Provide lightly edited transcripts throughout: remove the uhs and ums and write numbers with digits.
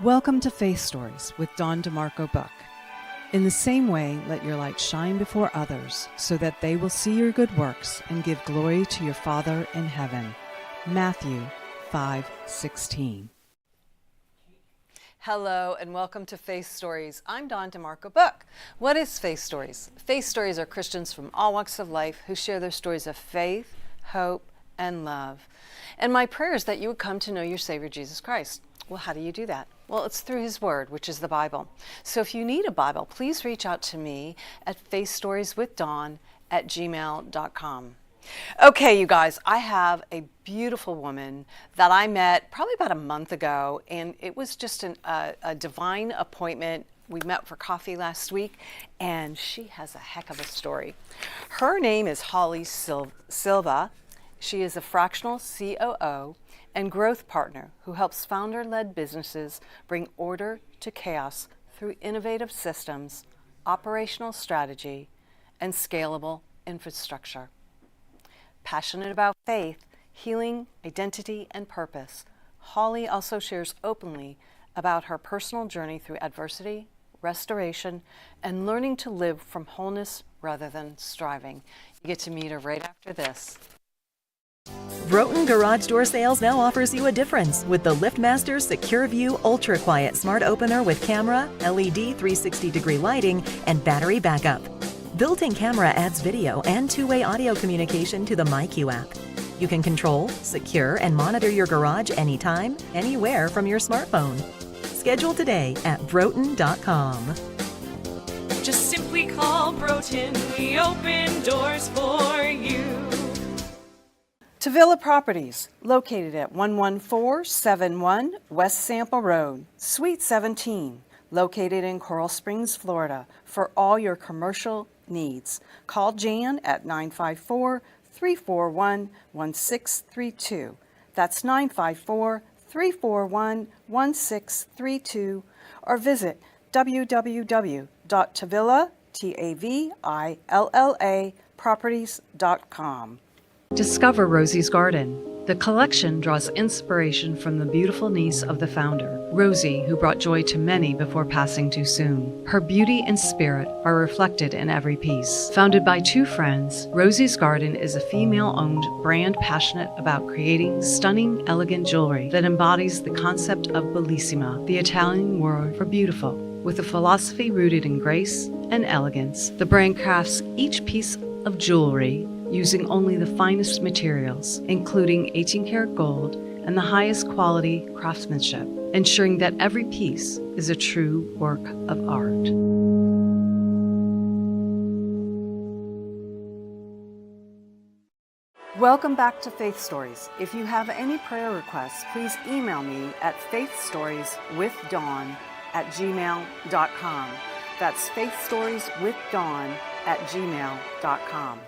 Welcome to Faith Stories with Dawn DeMarco Book. In the same way, let your light shine before others, so that they will see your good works and give glory to your Father in heaven. Matthew 5:16. Hello and welcome to Faith Stories. I'm Dawn DeMarco Book. What is Faith Stories? Faith Stories are Christians from all walks of life who share their stories of faith, hope, and love. And my prayer is that you would come to know your Savior, Jesus Christ. Well, how do you do that? Well, it's through His Word, which is the Bible. So if you need a Bible, please reach out to me at faithstorieswithdawn@gmail.com. Okay, you guys, I have a beautiful woman that I met probably about a month ago, and it was just a divine appointment. We met for coffee last week, and she has a heck of a story. Her name is Holly Silva. She is a fractional COO and growth partner who helps founder-led businesses bring order to chaos through innovative systems, operational strategy, and scalable infrastructure. Passionate about faith, healing, identity, and purpose, Holly also shares openly about her personal journey through adversity, restoration, and learning to live from wholeness rather than striving. You get to meet her right after this. Broughton Garage Door Sales now offers you a difference with the LiftMaster Secure View Ultra Quiet Smart Opener with camera, LED 360-degree lighting, and battery backup. Built-in camera adds video and two-way audio communication to the MyQ app. You can control, secure, and monitor your garage anytime, anywhere from your smartphone. Schedule today at broughton.com. Just simply call Broughton. We open doors for you. Tavilla Properties, located at 11471 West Sample Road, Suite 17, located in Coral Springs, Florida, for all your commercial needs. Call Jan at 954-341-1632. That's 954-341-1632, or visit www.tavillaproperties.com. Discover Rosie's Garden. The collection draws inspiration from the beautiful niece of the founder, Rosie, who brought joy to many before passing too soon. Her beauty and spirit are reflected in every piece. Founded by two friends, Rosie's Garden is a female-owned brand passionate about creating stunning, elegant jewelry that embodies the concept of bellissima, the Italian word for beautiful. With a philosophy rooted in grace and elegance, the brand crafts each piece of jewelry using only the finest materials, including 18-karat gold and the highest quality craftsmanship, ensuring that every piece is a true work of art. Welcome back to Faith Stories. If you have any prayer requests, please email me at faithstorieswithdawn@gmail.com. That's faithstorieswithdawn@gmail.com.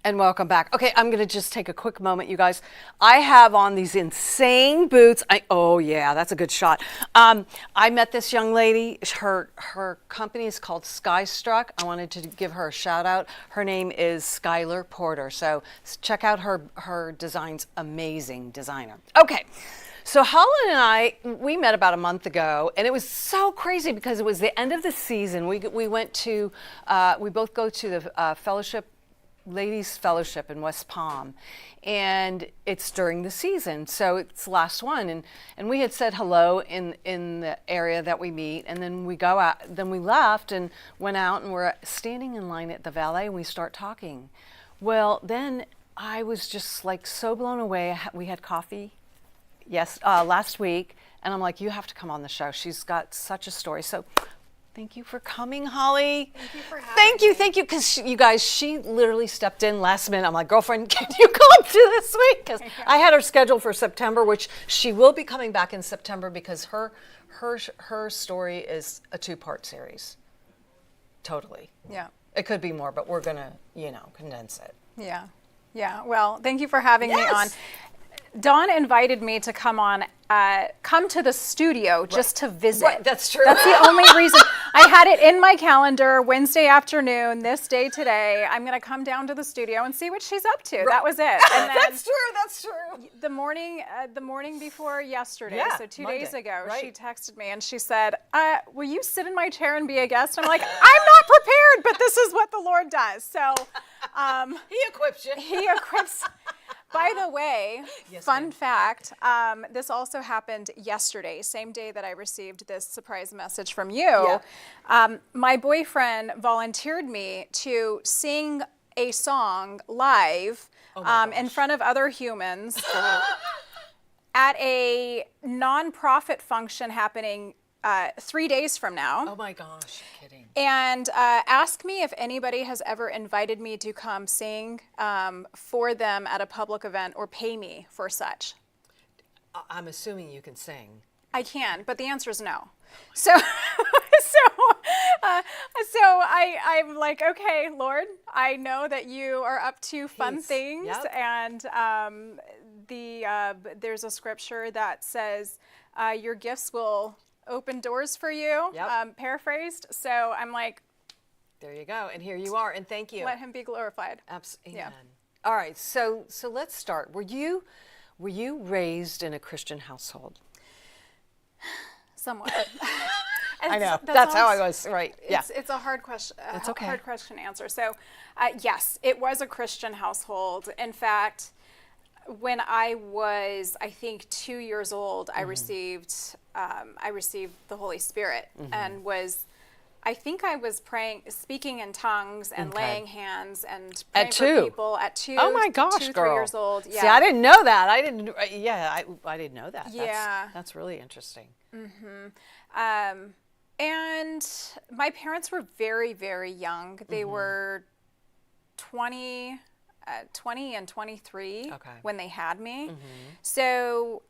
And welcome back. Okay, I'm going to just take a quick moment, you guys. I have on these insane boots. Oh yeah, that's a good shot. I met this young lady. Her company is called Skystruck. I wanted to give her a shout out. Her name is Skylar Porter. So check out her designs. Amazing designer. Okay. So Holly and we met about a month ago, and it was so crazy because it was the end of the season. We went to, we both go to the Ladies Fellowship in West Palm, and it's during the season, so it's the last one, and we had said hello in the area that we meet, and then we go out, then we left and went out, and we're standing in line at the valet, and we start talking. Well, then I was just like so blown away. We had coffee last week, and I'm like, you have to come on the show. She's got such a story. So thank you for coming, Holly. Thank you for having me. Thank you, because you guys, she literally stepped in last minute. I'm like, girlfriend, can you come to this week? Because I had her scheduled for September, which she will be coming back in September because her story is a two-part series. Totally. Yeah. It could be more, but we're gonna, condense it. Yeah. Well, thank you for having me Yes. on. Dawn invited me to come on come to the studio just to visit. Right, that's true. That's the only reason. I had it in my calendar, Wednesday afternoon, this day today. I'm going to come down to the studio and see what she's up to. Right. That was it. And then That's true. the morning before yesterday, Yeah, so 2 Monday, days ago, right. she texted me and she said, will you sit in my chair and be a guest? I'm like, I'm not prepared, but this is what the Lord does. So He equips you. he equips. By the way, fun fact, this also happened yesterday, same day that I received this surprise message from you. Yeah. My boyfriend volunteered me to sing a song live in front of other humans at a nonprofit function happening 3 days from now. Oh my gosh, you're kidding. And ask me if anybody has ever invited me to come sing for them at a public event or pay me for such. I'm assuming you can sing. I can, but the answer is no. So, I'm like, okay, Lord, I know that you are up to fun things, and there's a scripture that says your gifts will open doors for you, paraphrased. So I'm like, there you go, and here you are, and thank you. Let him be glorified. Absolutely. Yeah. All right, so let's start. Were you raised in a Christian household? Somewhat. I know. That's how I was. Right. Yeah. It's a hard question. It's okay. Hard question to answer. So, yes, it was a Christian household. In fact, when I was, I think, 2 years old, I received the Holy Spirit, and I think I was praying, speaking in tongues and laying hands and praying for people at 2. Oh my gosh, 2, 3 girl. years old. Yeah. See, I didn't know that. I didn't know that. Yeah. That's really interesting. And my parents were very, very young. They were 20 and 23 when they had me. So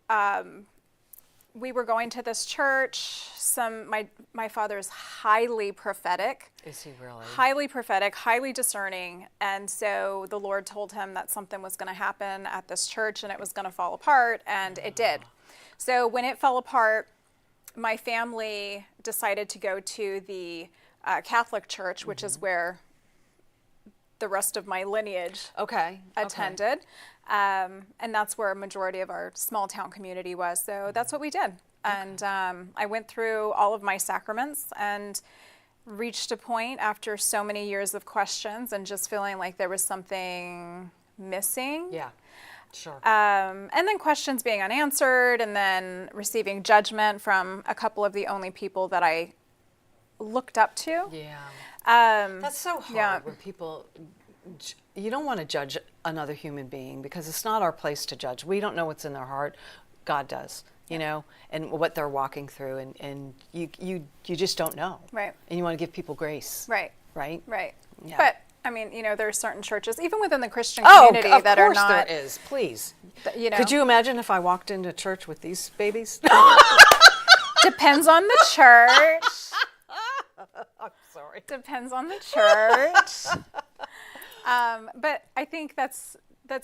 we were going to this church. My father is highly prophetic. Is he really? Highly prophetic, highly discerning. And so the Lord told him that something was going to happen at this church and it was going to fall apart, and it did. So when it fell apart, my family decided to go to the Catholic church, which is where the rest of my lineage attended. And that's where a majority of our small town community was. So that's what we did. And I went through all of my sacraments and reached a point after so many years of questions and just feeling like there was something missing. Yeah. Sure. And then questions being unanswered, and then receiving judgment from a couple of the only people that I looked up to. Yeah. That's so hard when people, you don't want to judge another human being because it's not our place to judge. We don't know what's in their heart. God does, you know, and what they're walking through, and you just don't know. Right. And you want to give people grace. Right. Right? Right. Yeah. But I mean, you know, there are certain churches, even within the Christian community, that are not. Of course there is. Please. You know. Could you imagine if I walked into church with these babies? Depends on the church. I'm sorry. Depends on the church. But I think that's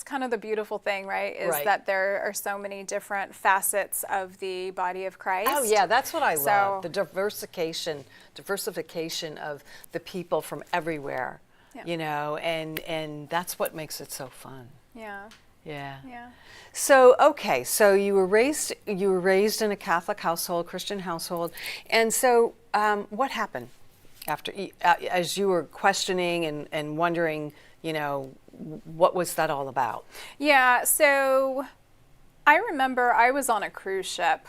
kind of the beautiful thing, right? Is that there are so many different facets of the body of Christ. Oh yeah, that's what I love. The diversification of the people from everywhere. Yeah. You know, and that's what makes it so fun. Yeah. Yeah. Yeah. So so you were raised in a Catholic household, Christian household, and so what happened after as you were questioning and wondering, you know, what was that all about? Yeah. So I remember I was on a cruise ship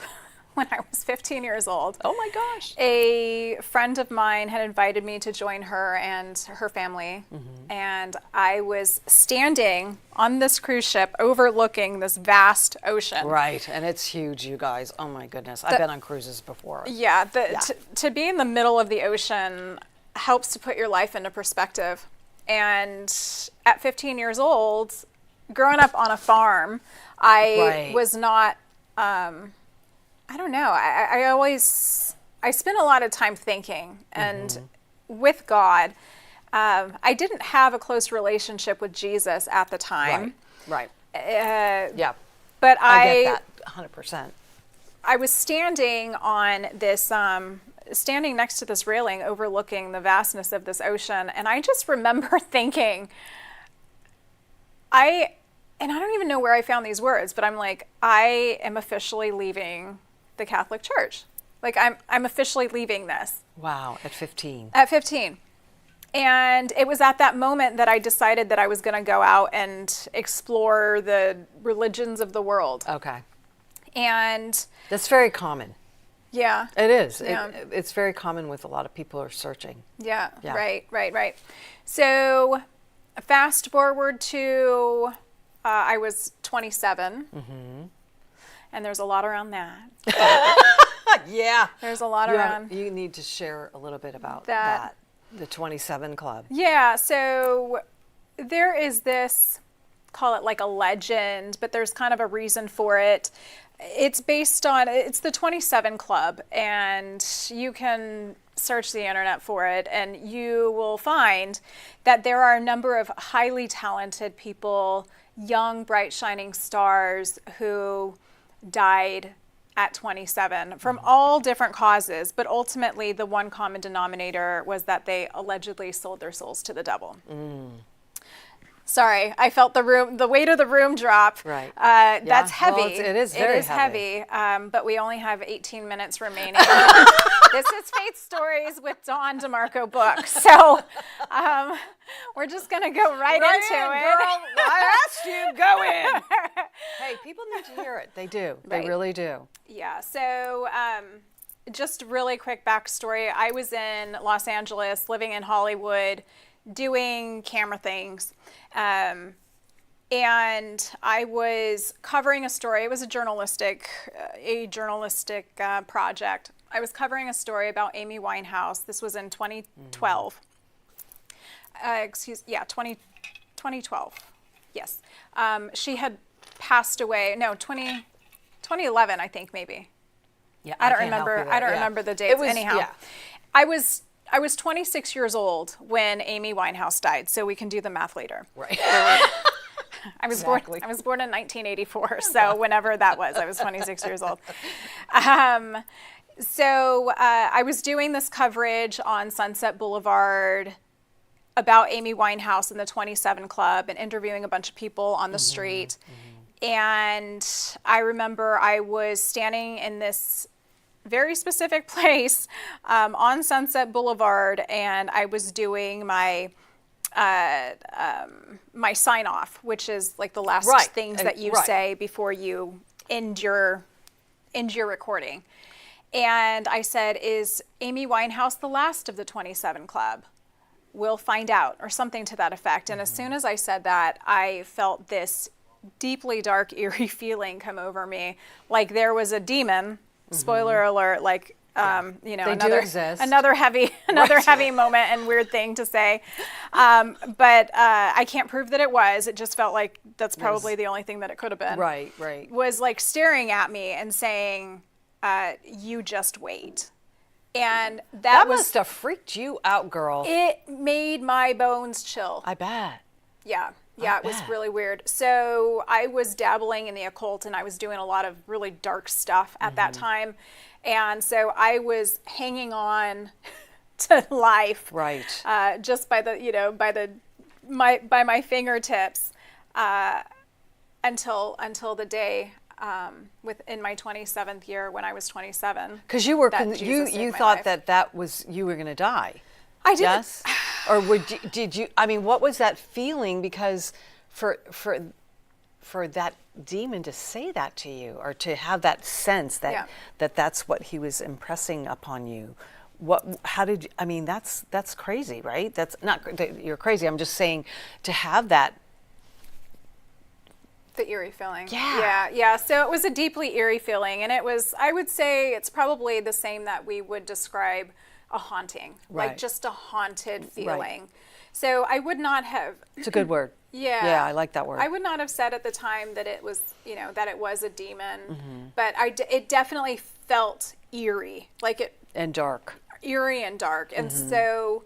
when I was 15 years old. Oh my gosh. A friend of mine had invited me to join her and her family. And I was standing on this cruise ship overlooking this vast ocean. Right, and it's huge, you guys. Oh my goodness. I've been on cruises before. Yeah, to be in the middle of the ocean helps to put your life into perspective. And at 15 years old, growing up on a farm, I was not... I don't know. I spent a lot of time thinking, and with God, I didn't have a close relationship with Jesus at the time. Right. Yeah. Yeah. But I get that 100%. I was standing on this, standing next to this railing overlooking the vastness of this ocean. And I just remember thinking, and I don't even know where I found these words, but I'm like, I am officially leaving the Catholic Church. Like I'm officially leaving this. Wow, at 15. At 15. And it was at that moment that I decided that I was going to go out and explore the religions of the world. Okay. And that's very common. yeah. It is. Yeah. It's very common with a lot of people who are searching. Yeah, Yeah. right. So fast forward to I was 27. And there's a lot around that. Yeah. There's a lot around. You need to share a little bit about That. the 27 Club. Yeah, so there is this, call it like a legend, but there's kind of a reason for it. It's the 27 Club, and you can search the internet for it, and you will find that there are a number of highly talented people, young, bright, shining stars who died at 27 from all different causes, but ultimately the one common denominator was that they allegedly sold their souls to the devil. Sorry, I felt the weight of the room drop. Right. That's heavy. Well, it is very heavy. But we only have 18 minutes remaining. This is Faith Stories with Dawn DeMarco book. So we're just going to go right into it. Girl, I asked you, go in. Hey, people need to hear it. They do. They Right. really do. Yeah, so just really quick backstory. I was in Los Angeles, living in Hollywood, doing camera things. And I was covering a story. It was a journalistic project. I was covering a story about Amy Winehouse. This was in 2012. 2012. Yes. She had passed away. No, 2011, I think, maybe. Yeah, I don't can't help remember. you I there. don't Yeah. remember the dates. Anyhow, yeah. I was 26 years old when Amy Winehouse died. So we can do the math later. Right. I was Exactly. born in 1984. So whenever that was, I was 26 years old. So I was doing this coverage on Sunset Boulevard about Amy Winehouse and the 27 Club and interviewing a bunch of people on the street. And I remember I was standing in this very specific place on Sunset Boulevard, and I was doing my my sign off, which is like the last Right. things that you Right. say before you end your recording. And I said, "Is Amy Winehouse the last of the 27 Club? We'll find out," or something to that effect. And as soon as I said that, I felt this deeply dark, eerie feeling come over me, like there was a demon. Spoiler alert! Like you know, They do exist. another heavy moment and weird thing to say. But I can't prove that it was. It just felt like that's probably the only thing that it could have been. Right, right. Was like staring at me and saying, "You just wait." And That was must have freaked you out, girl. it made my bones chill. I bet. Yeah, it was really weird. So I was dabbling in the occult, and I was doing a lot of really dark stuff at that time. And so I was hanging on to life, Right. just by my fingertips, until the day in my 27th year when I was 27. Because you were that Jesus saved you my thought life. that was you were going to die. I did. Yes. Or did you? I mean, what was that feeling? Because for that demon to say that to you, or to have that sense that that's what he was impressing upon you. How did you? I mean, that's crazy, right? That's not that you're crazy. I'm just saying to have that. The eerie feeling. Yeah. Yeah. So it was a deeply eerie feeling, and it was, I would say it's probably the same that we would describe a haunting, Right. like just a haunted feeling. So I would not have. It's a good word. Yeah. Yeah, I like that word. I would not have said at the time that it was, that it was a demon, but it definitely felt eerie, like it And dark. eerie and dark. And so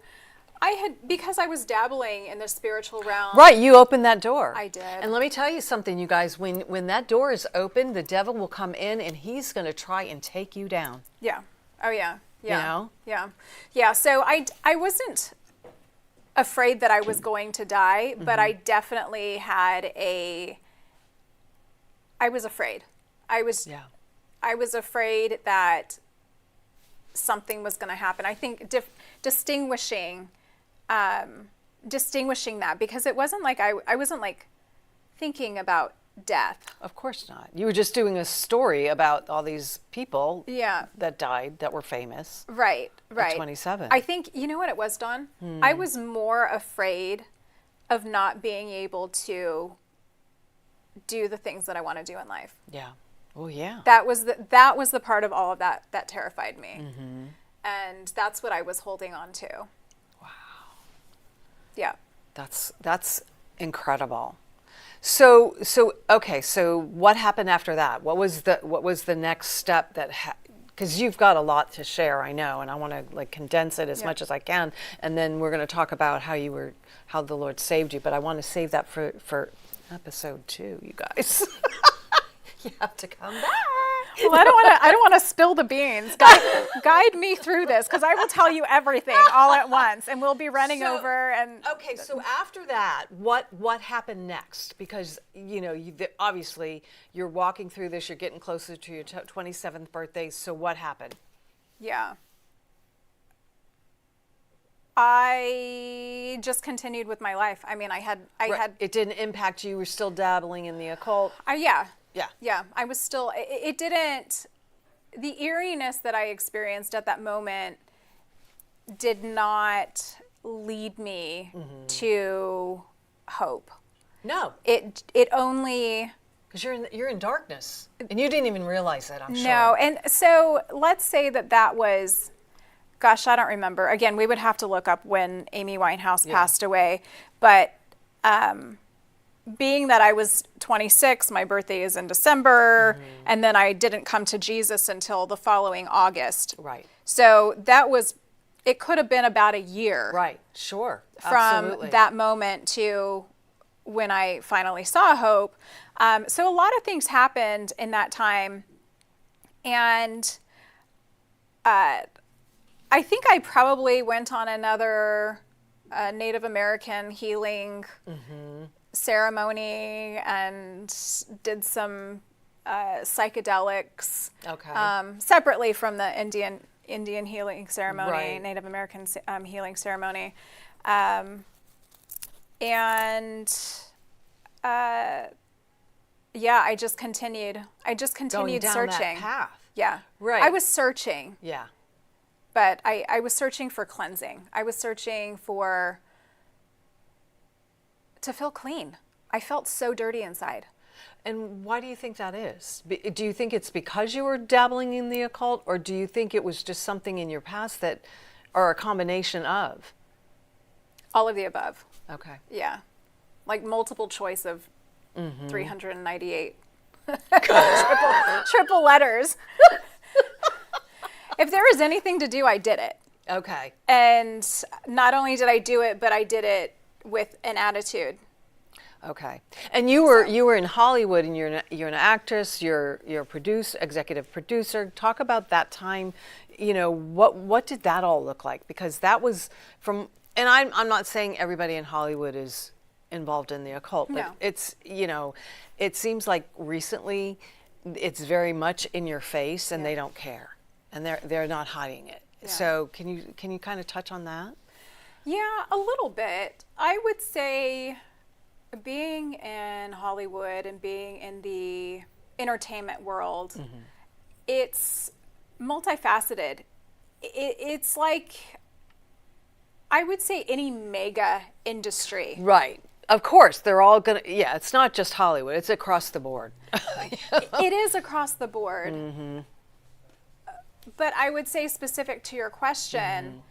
because I was dabbling in the spiritual realm. Right, you opened that door. I did. And let me tell you something, you guys. When that door is open, the devil will come in and he's going to try and take you down. Yeah. Oh yeah. Yeah. You know? Yeah. Yeah. So I wasn't afraid that I was going to die, but I definitely I was afraid. I was afraid that something was going to happen. I think distinguishing that, because it wasn't like I wasn't like thinking about death. Of course not. You were just doing a story about all these people Yeah. that died that were famous. Right. Right. 27. I think, you know what it was, Dawn? I was more afraid of not being able to do the things that I want to do in life. Yeah. Oh, yeah. That was the part of all of that terrified me. And that's what I was holding on to. Wow. Yeah. That's incredible. So okay, so what happened after that? What was the next step that because you've got a lot to share, I know, and I want to like condense it as much as I can, and then we're going to talk about how the Lord saved you, but I want to save that for episode 2, you guys. You have to come back. Well, I don't want to spill the beans. Guide me through this, because I will tell you everything all at once, and we'll be running over. And okay, so after that, what happened next? Because obviously you're walking through this, you're getting closer to your 27th birthday. So what happened? Yeah. I just continued with my life. I mean, I had. It didn't impact you. You were still dabbling in the occult. Yeah. Yeah. Yeah. I was still. It didn't. The eeriness that I experienced at that moment did not lead me to hope. No. It only. Because you're in darkness, and you didn't even realize that. I'm sure. No, and so let's say that was. Gosh, I don't remember. Again, we would have to look up when Amy Winehouse passed away. But being that I was 26, my birthday is in December, and then I didn't come to Jesus until the following August. Right. So it could have been about a year. Right. Sure. From Absolutely. that moment to when I finally saw hope. So a lot of things happened in that time. And I think I probably went on another Native American healing ceremony and did some psychedelics. Okay. Separately from the Indian healing ceremony, Right. Native American healing ceremony. I just continued. Going down searching. that path. Yeah. Right. I was searching. Yeah. But I was searching for cleansing. I was searching to feel clean. I felt so dirty inside. And why do you think that is? Do you think it's because you were dabbling in the occult, or do you think it was just something in your past or a combination of? All of the above. Okay. Yeah. Like multiple choice of 398 triple letters. If there was anything to do, I did it. Okay. And not only did I do it, but I did it with an attitude. Okay. And you were in Hollywood, and you're an actress. You're executive producer. Talk about that time. What did that all look like? Because that was from. And I'm not saying everybody in Hollywood is involved in the occult, but No. it's it seems like recently it's very much in your face, and they don't care, and they're not hiding it. Yeah. So can you kind of touch on that? Yeah, a little bit. I would say being in Hollywood and being in the entertainment world, it's multifaceted. It's like, I would say, any mega industry. Right. Of course, they're all gonna. Yeah, it's not just Hollywood; it's across the board. It is across the board. But I would say, specific to your question,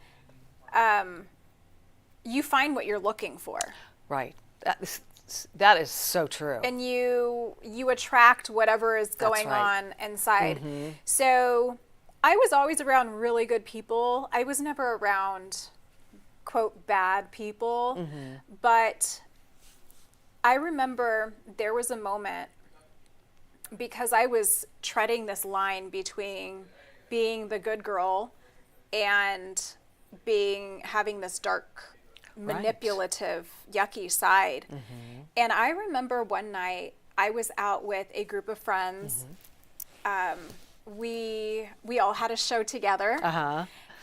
you find what you're looking for. Right. That is so true. And you attract whatever is going right. on inside. So I was always around really good people. I was never around quote bad people, but I remember there was a moment, because I was treading this line between being the good girl and having this dark, manipulative, yucky side. And I remember one night I was out with a group of friends. We all had a show together.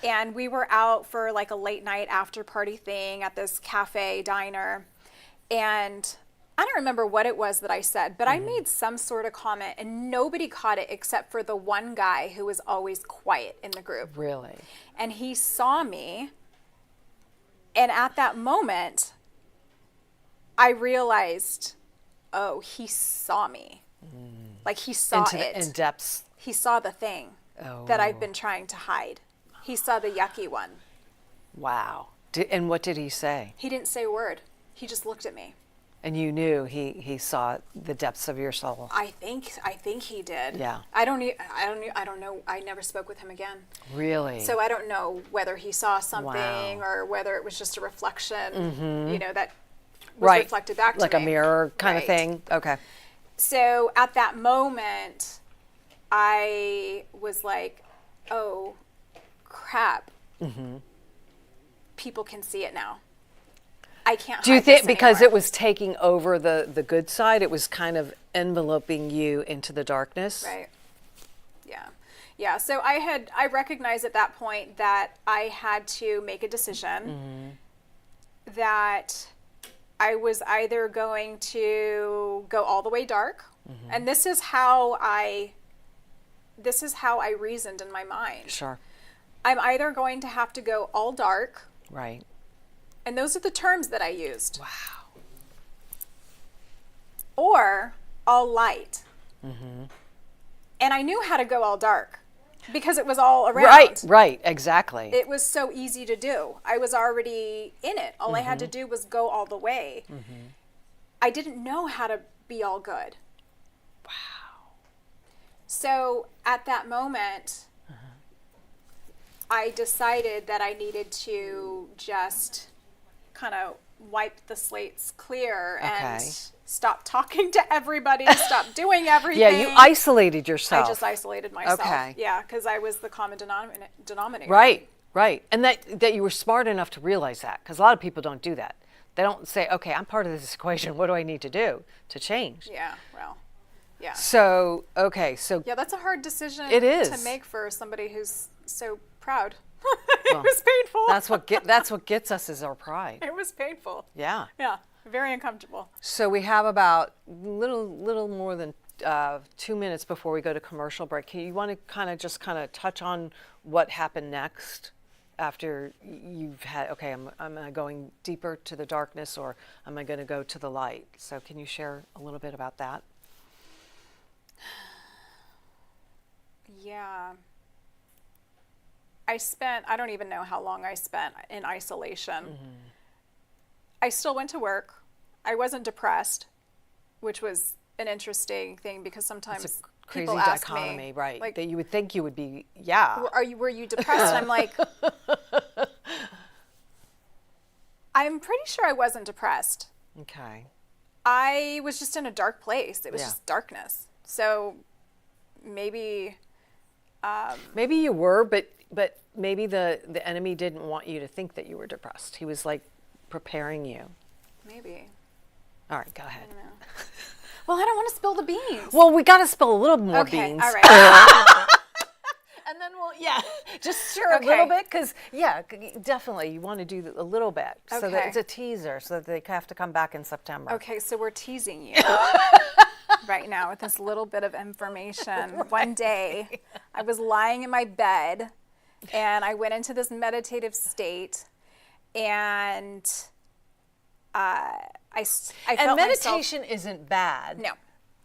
And we were out for like a late night after party thing at this cafe diner. And I don't remember what it was that I said, but I made some sort of comment and nobody caught it except for the one guy who was always quiet in the group. Really? And he saw me. And at that moment, I realized, oh, he saw me. Like he saw it. In depths. He saw the thing that I've been trying to hide. He saw the yucky one. Wow. And what did he say? He didn't say a word. He just looked at me. And you knew he saw the depths of your soul. I think he did. Yeah. I don't know. I never spoke with him again. Really? So I don't know whether he saw something or whether it was just a reflection, you know, that was reflected back to me. Like a mirror kind of thing? Okay. So at that moment, I was like, oh, crap. People can see it now. I can't. Do you think because anymore. it was taking over the good side, it was kind of enveloping you into the darkness? Right. Yeah. So I recognized at that point that I had to make a decision that I was either going to go all the way dark, and this is how I reasoned in my mind. Sure. I'm either going to have to go all dark. Right. And those are the terms that I used. Wow. Or all light. And I knew how to go all dark because it was all around. Right, exactly. It was so easy to do. I was already in it. All I had to do was go all the way. I didn't know how to be all good. Wow. So at that moment, I decided that I needed to just kind of wipe the slates clear and stop talking to everybody, stop doing everything. Yeah, you isolated yourself. I just isolated myself. Okay. Yeah, because I was the common denominator. Right. And that you were smart enough to realize that, because a lot of people don't do that. They don't say, okay, I'm part of this equation. What do I need to do to change? Yeah, well, yeah. So. Yeah, that's a hard decision It is. to make for somebody who's so proud. It was painful. That's what gets us is our pride. It was painful. Yeah. Yeah, very uncomfortable. So we have about little more than 2 minutes before we go to commercial break. You want to kind of touch on what happened next after you've had, okay, am I going deeper to the darkness or am I going to go to the light? So can you share a little bit about that? Yeah. I don't even know how long I spent in isolation. I still went to work. I wasn't depressed, which was an interesting thing because sometimes It's a crazy people ask dichotomy, me, right? like, That you would think you would be, yeah. were you depressed? And I'm like, I'm pretty sure I wasn't depressed. Okay. I was just in a dark place. It was Yeah. just darkness. So maybe Maybe you were, but maybe the enemy didn't want you to think that you were depressed. He was like preparing you. maybe. All right, go ahead. Well, I don't want to spill the beans. Well, we got to spill a little more Okay, beans. all right. And then just share a little bit because, definitely you want to do a little bit so that Okay. it's a teaser so that they have to come back in September. Okay, so we're teasing you right now with this little bit of information. One day, I was lying in my bed, and I went into this meditative state, and I felt And myself- meditation isn't bad. No.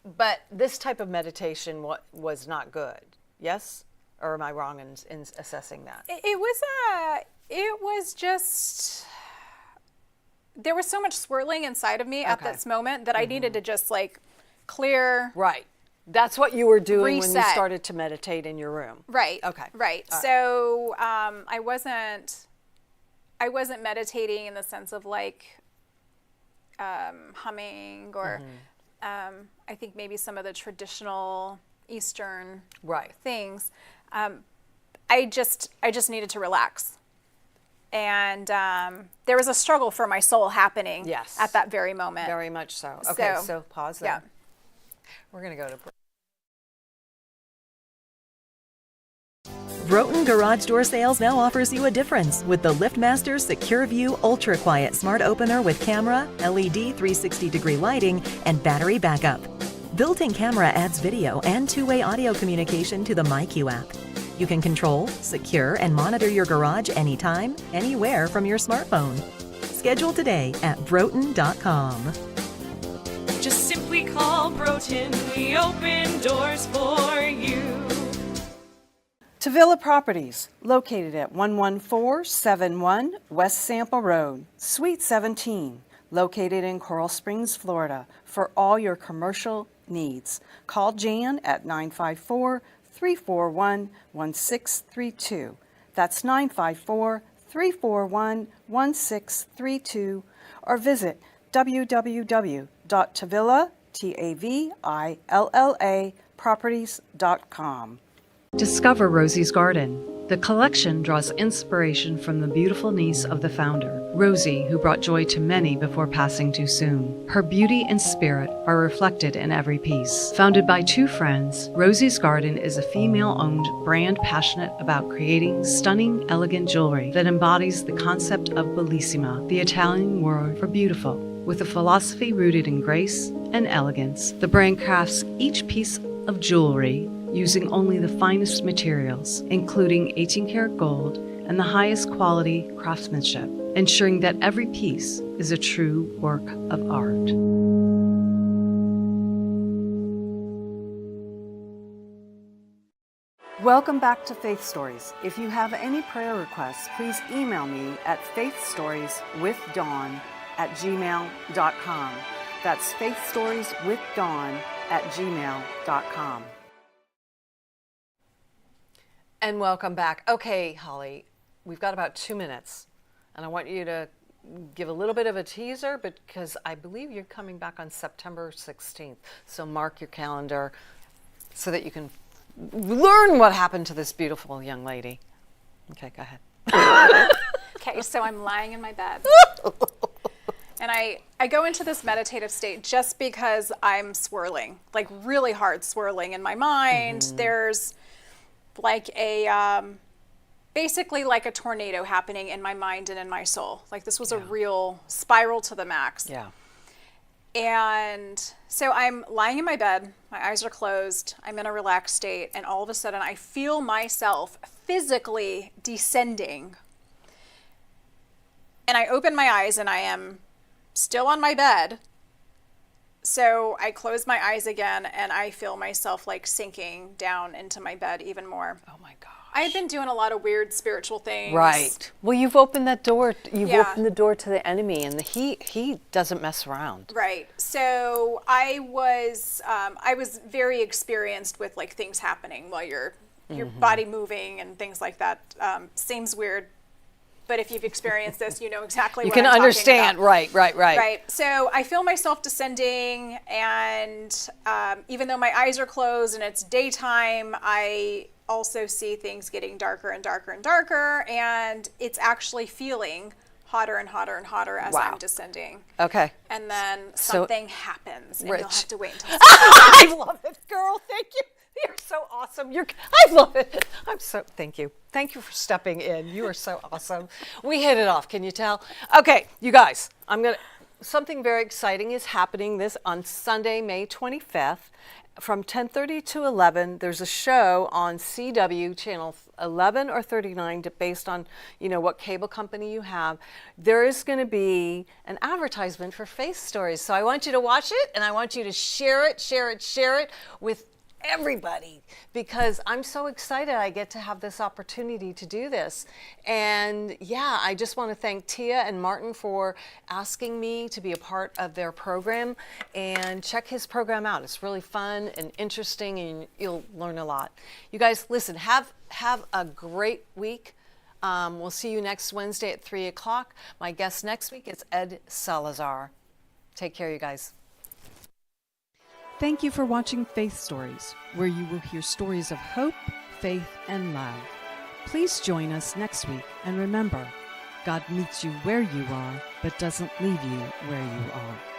But this type of meditation was not good. Yes? Or am I wrong in assessing that? It was just, there was so much swirling inside of me at Okay. this moment that I needed to just like clear. Right. That's what you were doing when you Reset. started to meditate in your room. Right. Okay. Right. All right. So I I wasn't meditating in the sense of like humming or I think maybe some of the traditional Eastern things. I just needed to relax. And there was a struggle for my soul happening at that very moment. Very much so. Okay, so pause there. Yeah. We're going to go to break. Broughton Garage Door Sales now offers you a difference with the LiftMaster Secure View Ultra Quiet Smart Opener with camera, LED 360-degree lighting, and battery backup. Built-in camera adds video and two-way audio communication to the MyQ app. You can control, secure, and monitor your garage anytime, anywhere from your smartphone. Schedule today at broughton.com. Just simply call Broughton. We open doors for you. Tavilla Properties, located at 11471 West Sample Road, Suite 17, located in Coral Springs, Florida, for all your commercial needs. Call Jan at 954-341-1632. That's 954-341-1632, or visit www.tavillaproperties.com. Discover Rosie's Garden. The collection draws inspiration from the beautiful niece of the founder, Rosie, who brought joy to many before passing too soon. Her beauty and spirit are reflected in every piece. Founded by two friends, Rosie's Garden is a female-owned brand passionate about creating stunning, elegant jewelry that embodies the concept of bellissima, the Italian word for beautiful. With a philosophy rooted in grace and elegance, the brand crafts each piece of jewelry using only the finest materials, including 18-karat gold and the highest quality craftsmanship, ensuring that every piece is a true work of art. Welcome back to Faith Stories. If you have any prayer requests, please email me at faithstorieswithdawn@gmail.com. That's faithstorieswithdawn@gmail.com. And welcome back. Okay, Holly, we've got about 2 minutes, and I want you to give a little bit of a teaser because I believe you're coming back on September 16th. So mark your calendar so that you can learn what happened to this beautiful young lady. Okay, go ahead. Okay, so I'm lying in my bed. And I go into this meditative state just because I'm swirling, like really hard swirling in my mind. There's like basically like a tornado happening in my mind and in my soul. Like this was a real spiral to the max. Yeah. And so I'm lying in my bed, my eyes are closed, I'm in a relaxed state, and all of a sudden I feel myself physically descending. And I open my eyes and I am still on my bed. So I close my eyes again and I feel myself like sinking down into my bed even more. Oh my God. I had been doing a lot of weird spiritual things. Right. Well, you've opened that door. You've opened the door to the enemy, and he doesn't mess around. Right. So I was very experienced with like things happening while your body moving and things like that. Seems weird, but if you've experienced this, you know exactly what I'm talking understand. about. Right. Right. So I feel myself descending, and even though my eyes are closed and it's daytime, I also see things getting darker and darker and darker, and it's actually feeling hotter and hotter and hotter as I'm descending. Okay. And then something happens, and you'll have to wait until I love it, girl. Thank you. You're so awesome. I love it. Thank you. Thank you for stepping in. You are so awesome. We hit it off. Can you tell? Okay, you guys, something very exciting is happening on Sunday, May 25th. From 10:30 to 11, there's a show on CW channel 11 or 39, based on what cable company you have. There is going to be an advertisement for Faith Stories, so I want you to watch it, and I want you to share it with everybody, because I'm so excited I get to have this opportunity to do this. And yeah, I just want to thank Tia and Martin for asking me to be a part of their program, and check his program out. It's really fun and interesting, and you'll learn a lot. You guys, listen, have a great week. We'll see you next Wednesday at 3 o'clock. My guest next week is Ed Salazar. Take care, you guys. Thank you for watching Faith Stories, where you will hear stories of hope, faith, and love. Please join us next week, and remember, God meets you where you are, but doesn't leave you where you are.